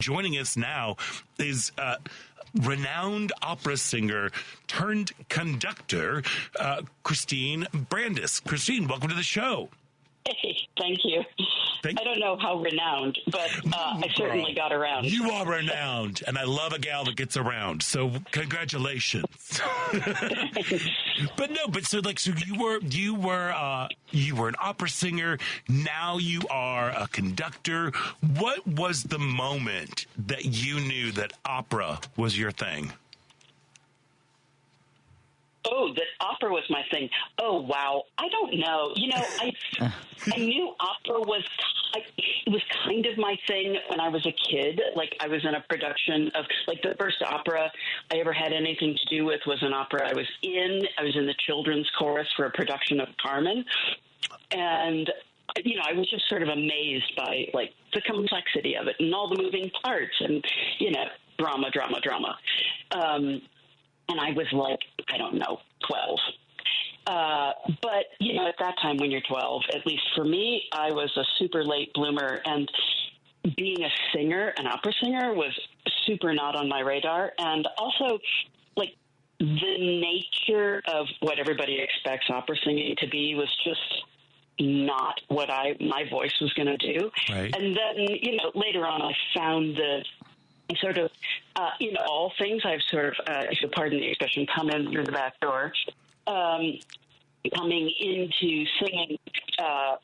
Joining us now is renowned opera singer turned conductor, Christine Brandis. Christine, welcome to the show. Hey, thank you. I don't know how renowned, but I certainly got around. You are renowned, and I love a gal that gets around. So congratulations. But you were an opera singer. Now you are a conductor. What was the moment that you knew that opera was your thing? Oh, that opera was my thing. Oh, wow. I don't know. I knew opera was kind of my thing when I was a kid. Like, I was in a production of, like, the first opera I ever had anything to do with was an opera I was in. I was in the children's chorus for a production of Carmen. And, I was just sort of amazed by, like, the complexity of it and all the moving parts and, drama. And I was like, I don't know, 12. But, at that time when you're 12, at least for me, I was a super late bloomer. And being a singer, an opera singer, was super not on my radar. And also, like, the nature of what everybody expects opera singing to be was just not what my voice was going to do. Right. And then, later on I found the sort of, in all things, I've sort of, if you'll pardon the expression, come in through the back door. Coming into singing, I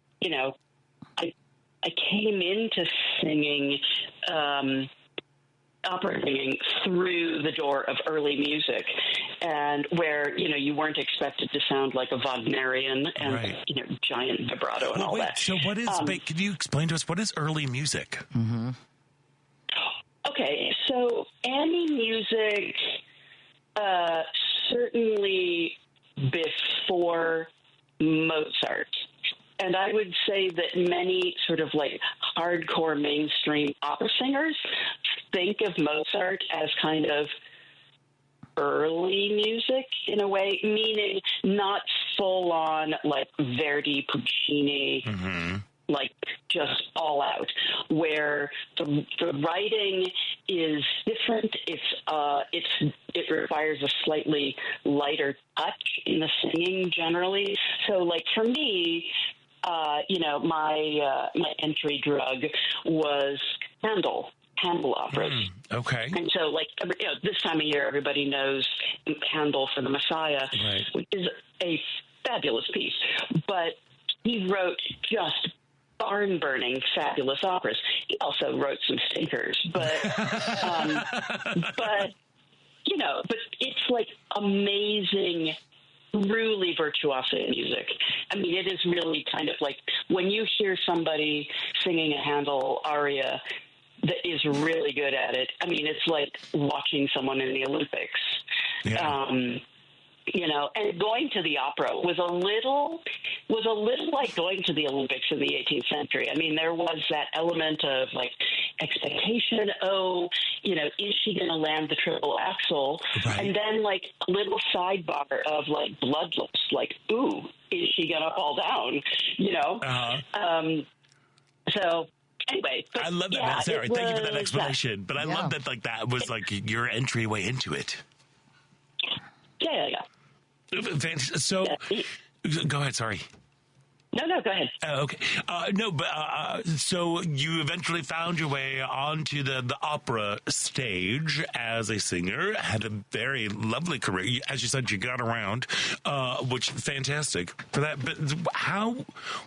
came into singing, opera singing through the door of early music, and where, you weren't expected to sound like a Wagnerian and, right. Giant vibrato and all that. So what is, can you explain to us, what is early music? Mm-hmm. Okay, so any music, certainly before Mozart. And I would say that many sort of like hardcore mainstream opera singers think of Mozart as kind of early music in a way, meaning not full on like Verdi, Puccini, mm-hmm. like just all out, where the writing is different. It requires a slightly lighter touch in the singing generally. So, like for me, my entry drug was Handel operas. Okay. And so, like, this time of year, everybody knows Handel for the Messiah, right. which is a fabulous piece. But he wrote just barn-burning, fabulous operas. He also wrote some stinkers, but it's like amazing, truly virtuosic music. I mean, it is really kind of like when you hear somebody singing a Handel aria that is really good at it. I mean, it's like watching someone in the Olympics. Yeah. And going to the opera was a little like going to the Olympics in the 18th century. I mean, there was that element of like expectation. Oh, is she going to land the triple axel? Right. And then like a little sidebar of like bloodless, like, ooh, is she going to fall down? Uh-huh. So anyway, I love that. Yeah, Sarah, thank you for that explanation. But I Yeah. love that, like, that was like your entryway into it. Yeah. So, go ahead. Sorry. No, go ahead. Okay. So you eventually found your way onto the opera stage as a singer, had a very lovely career. As you said, you got around, which fantastic for that. But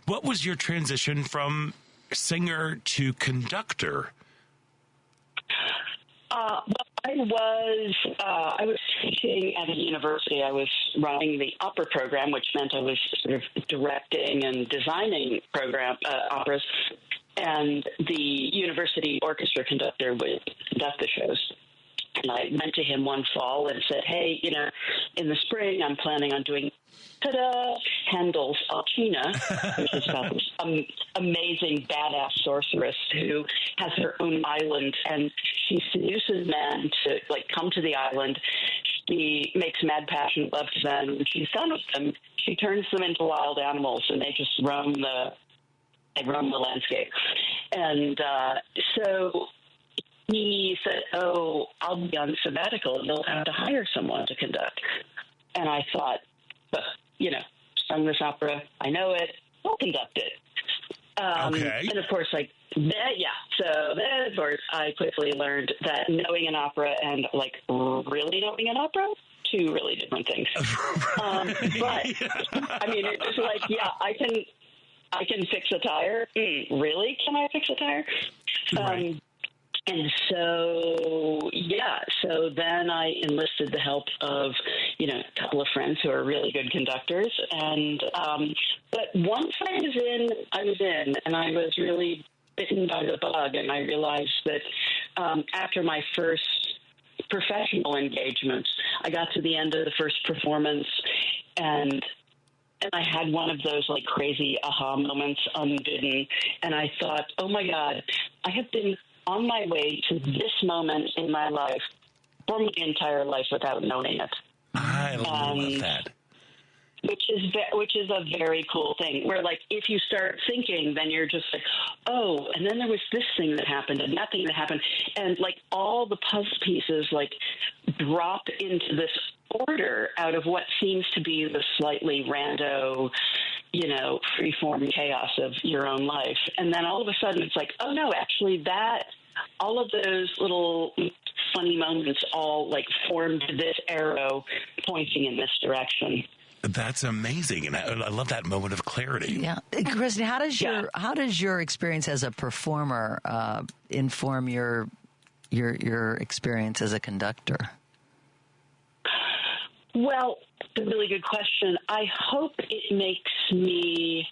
what was your transition from singer to conductor? Well, I was teaching at a university. I was running the opera program, which meant I was sort of directing and designing operas, and the university orchestra conductor would conduct the shows. And I went to him one fall and said, hey, in the spring, I'm planning on doing Handel's Alcina, which is about this amazing badass sorceress who has her own island, and she seduces men to come to the island. She makes mad passionate love to them. When she's done with them, she turns them into wild animals, and they just roam the landscape. And so he said, "Oh, I'll be on sabbatical. You'll have to hire someone to conduct." And I thought, sung this opera. I know it. I'll conduct it. Okay. And of course, so then, of course, I quickly learned that knowing an opera and really knowing an opera, two really different things. But I mean, it was I can fix a tire. Really? Can I fix a tire? Right. And so then I enlisted the help of, a couple of friends who are really good conductors. And, but once I was in, and I was really bitten by the bug. And I realized that after my first professional engagements, I got to the end of the first performance and I had one of those crazy aha moments unbidden. And I thought, oh my God, I have been on my way to this moment in my life for my entire life without knowing it. I love that. Which is a very cool thing. Where if you start thinking, then you're just oh, and then there was this thing that happened and that thing that happened, and all the puzzle pieces drop into this order out of what seems to be the slightly rando, free-form chaos of your own life, and then all of a sudden it's oh no, actually all of those little funny moments all formed this arrow pointing in this direction. That's amazing, and I love that moment of clarity. Yeah, Kristen, how does your experience as a performer inform your experience as a conductor? Well, it's a really good question. I hope it makes me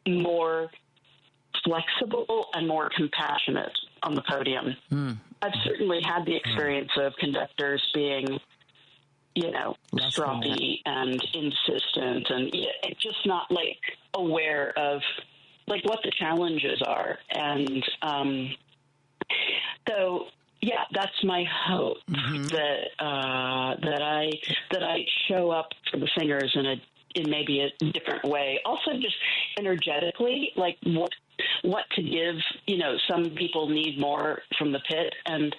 more flexible and more compassionate on the podium. I've certainly had the experience of conductors being, stroppy and insistent and just not aware of what the challenges are. And so, yeah, that's my hope that I show up for the singers in maybe a different way. Also, just energetically, what to give. Some people need more from the pit, and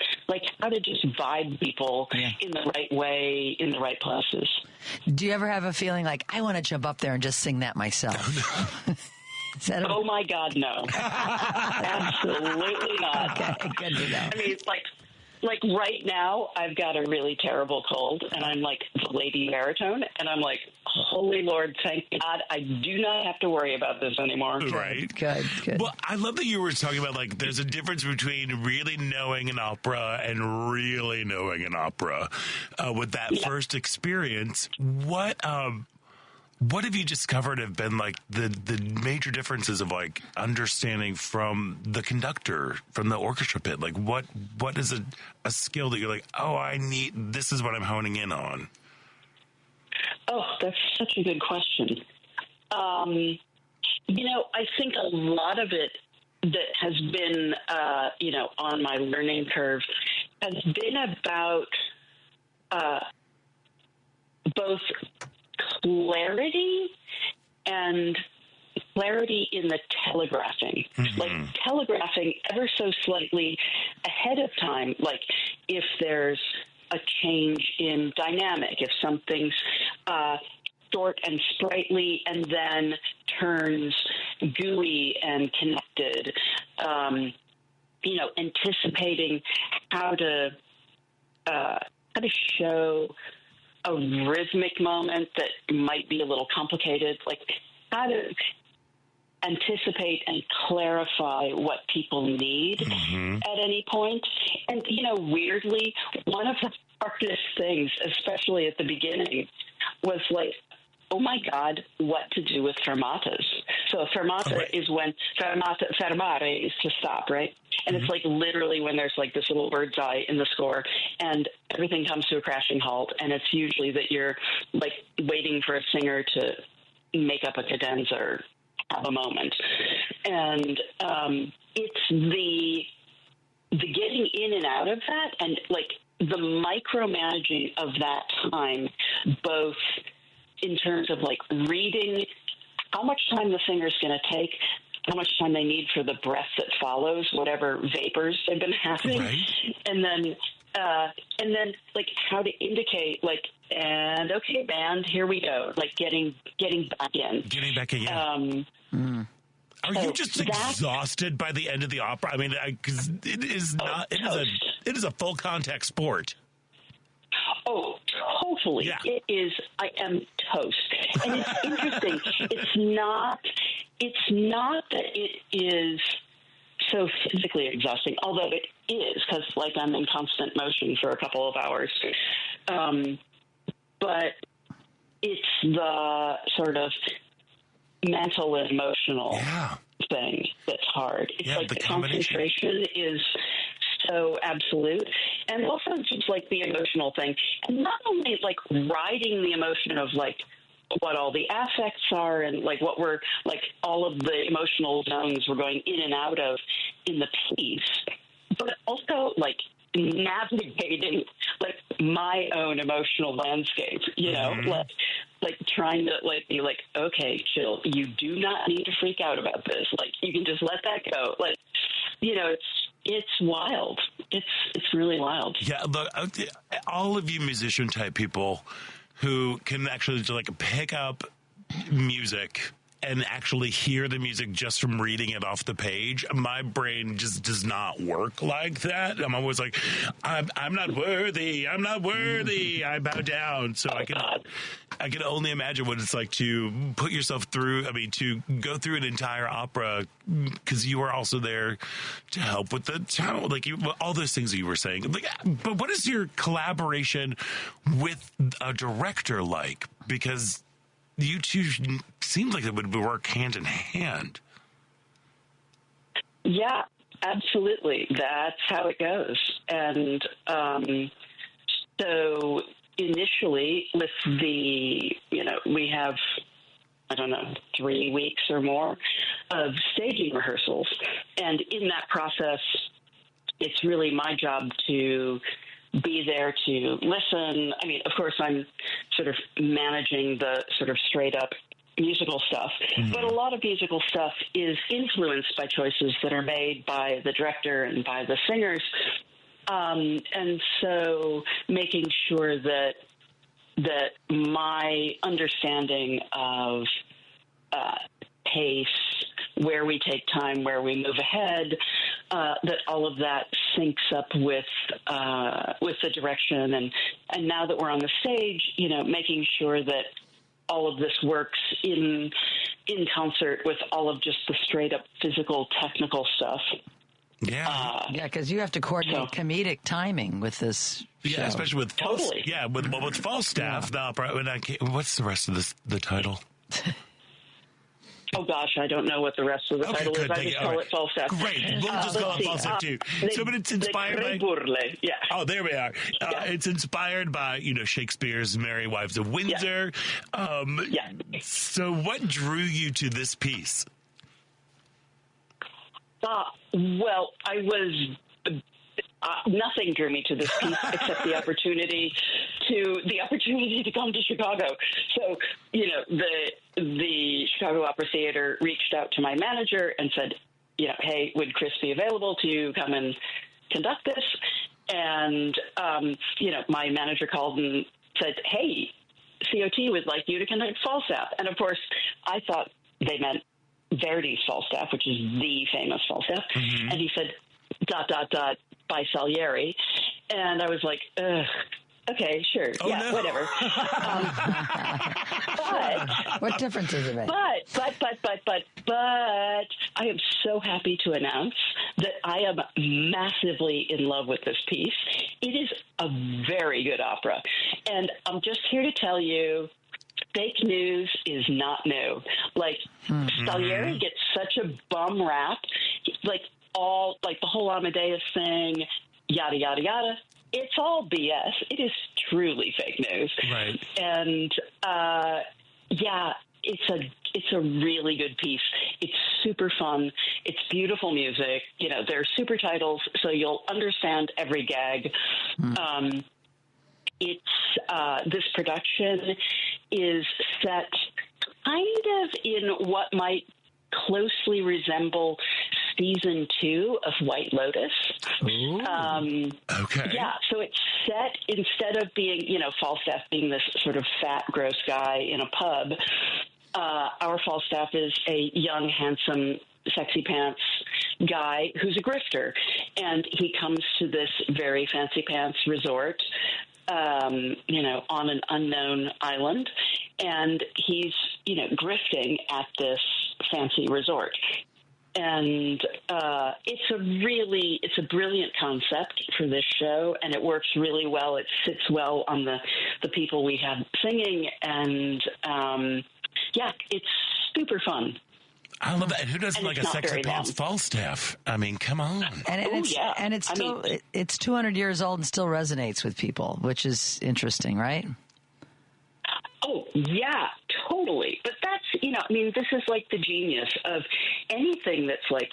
how to just vibe people in the right way, in the right places. Do you ever have a feeling I want to jump up there and just sing that myself? Oh my God, no. Absolutely not. Okay, good to know. I mean, right now, I've got a really terrible cold, and I'm the lady baritone, and I'm holy Lord, thank God, I do not have to worry about this anymore. Right. Good. Well, I love that you were talking about there's a difference between really knowing an opera and really knowing an opera. With that first experience, what have you discovered have been the major differences of understanding from the conductor, from the orchestra pit? What is a skill that you're this is what I'm honing in on? Oh, that's such a good question. I think a lot of it that has been, on my learning curve has been about both clarity and clarity in the telegraphing, telegraphing ever so slightly ahead of time, if there's a change in dynamic, if something's short and sprightly and then turns gooey and connected, anticipating how to show a rhythmic moment that might be a little complicated, how to anticipate and clarify what people need at any point. And, weirdly, one of the hardest things, especially at the beginning, was oh my God, what to do with fermatas. So a fermata is when fermare is to stop, right? And it's literally when there's this little bird's eye in the score and everything comes to a crashing halt. And it's usually that you're waiting for a singer to make up a cadenza or have a moment. And it's the getting in and out of that and the micromanaging of that time, both in terms of reading how much time the singer's going to take, how much time they need for the breath that follows whatever vapors they've been having, Right. and then like how to indicate like, and okay, band, here we go, like getting back in. Getting back in. Yeah. Are you just exhausted by the end of the opera? I mean, because it is not. It is a full contact sport. Oh, totally. Yeah. It is. I am toast. And it's interesting. It's not that it is so physically exhausting, although it is, because like I'm in constant motion for a couple of hours. But it's the sort of mental and emotional thing that's hard. It's like the concentration is so absolute, and also just like the emotional thing, and not only like riding the emotion of like what all the affects are and like what we're like all of the emotional zones we're going in and out of in the piece, but also like navigating like my own emotional landscape, you know, like trying to like be like, okay, chill, you do not need to freak out about this, like you can just let that go, like, you know, it's wild. It's really wild. Yeah, look, all of you musician type people who can actually like pick up music and actually hear the music just from reading it off the page, my brain just does not work like that. I'm always like, I'm not worthy. I'm not worthy. I bow down. So I can only imagine what it's like to put yourself through. I mean, to go through an entire opera, because you were also there to help with the tone, like all those things that you were saying. Like, but what is your collaboration with a director like? Because you two seemed like it would work hand in hand. Yeah, absolutely. That's how it goes. And so initially with the, you know, we have, I don't know, 3 weeks or more of staging rehearsals. And in that process, it's really my job to be there to listen. I mean, of course, I'm sort of managing the sort of straight up musical stuff, but a lot of musical stuff is influenced by choices that are made by the director and by the singers. And so making sure that my understanding of pace, where we take time, where we move ahead, that all of that syncs up with the direction, and now that we're on the stage, you know, making sure that all of this works in concert with all of just the straight up physical technical stuff. Yeah, because you have to coordinate comedic timing with this. Yeah, show. especially with Totally. with Falstaff. The opera. What's the rest of the title? Oh gosh, I don't know what the rest of the title is. I just call it Falstaff. Great, we'll just call it Falstaff too. So, but it's inspired by. Yeah. Oh, there we are. It's inspired by Shakespeare's *Merry Wives of Windsor*. Yeah. So, what drew you to this piece? Well, I was. Nothing drew me to this piece except the opportunity to come to Chicago. So, you know, the Chicago Opera Theater reached out to my manager and said, you know, hey, would Chris be available to come and conduct this? And, you know, my manager called and said, hey, COT would like you to conduct Falstaff. And of course, I thought they meant Verdi's Falstaff, which is the famous Falstaff. And he said, ... by Salieri. And I was like, ugh. Okay, sure. Oh, yeah, no. Whatever. But What difference does it make? But I am so happy to announce that I am massively in love with this piece. It is a very good opera. And I'm just here to tell you, fake news is not new. Like, Salieri gets such a bum rap. Like, the whole Amadeus thing, yada, yada, yada. It's all BS. It is truly fake news. Right. And, it's a really good piece. It's super fun. It's beautiful music. You know, there are super titles, so you'll understand every gag. This production is set kind of in what might closely resemble season 2 of White Lotus. Okay. Yeah, so it's set, instead of being, Falstaff being this sort of fat, gross guy in a pub, our Falstaff is a young, handsome, sexy pants guy who's a grifter. And he comes to this very fancy pants resort, on an unknown island. And he's, grifting at this fancy resort. And it's a brilliant concept for this show, and it works really well. It sits well on the people we have singing, and it's super fun. I love that. And who doesn't like a sexy pants Falstaff? I mean, come on. And it's 200 years old and still resonates with people, which is interesting, right? Oh, yeah, totally. But that's, this is like the genius of anything that's like,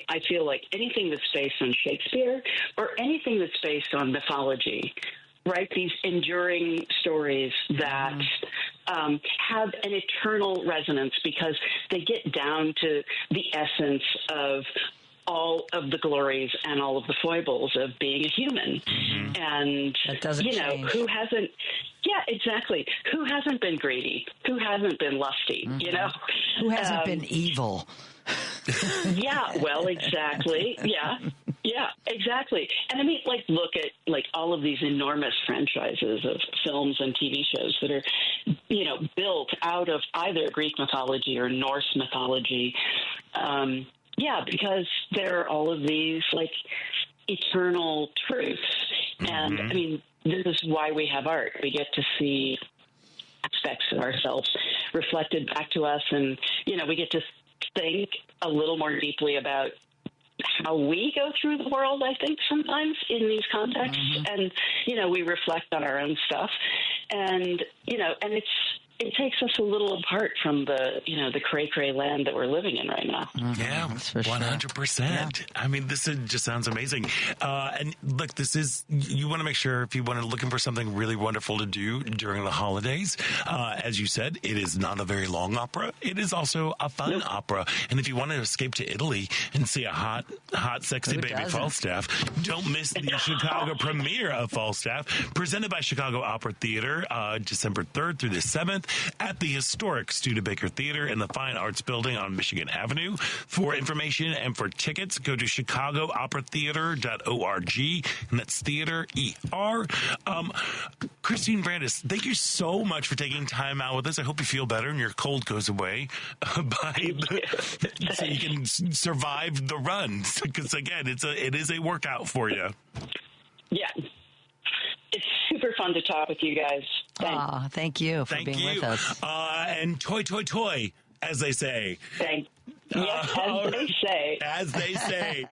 I feel like anything that's based on Shakespeare or anything that's based on mythology, right? These enduring stories that have an eternal resonance because they get down to the essence of all of the glories and all of the foibles of being a human. And, that doesn't change. Who hasn't, exactly. Who hasn't been greedy? Who hasn't been lusty, Who hasn't been evil? Yeah, well, exactly. Yeah, exactly. And look at all of these enormous franchises of films and TV shows that are, built out of either Greek mythology or Norse mythology. Because there are all of these eternal truths. And this is why we have art. We get to see aspects of ourselves reflected back to us, and we get to think a little more deeply about how we go through the world, I think, sometimes in these contexts. And we reflect on our own stuff, and and it takes us a little apart from the cray-cray land that we're living in right now. Yeah, 100%. I mean, this just sounds amazing. And look, you want to make sure if you want to looking for something really wonderful to do during the holidays, as you said, it is not a very long opera. It is also a fun opera. And if you want to escape to Italy and see a hot, sexy baby Falstaff, don't miss the Chicago premiere of Falstaff, presented by Chicago Opera Theater, December 3rd through the 7th. At the historic Studebaker Theater in the Fine Arts Building on Michigan Avenue. For information and for tickets, go to chicagooperatheater.org, and that's theater, E-R. Christine Brandis, thank you so much for taking time out with us. I hope you feel better and your cold goes away so you can survive the runs. Because, again, it is a workout for you. Yeah. It's super fun to talk with you guys. Thank you for being with us. And toy, as they say. Yes, as they say. As they say.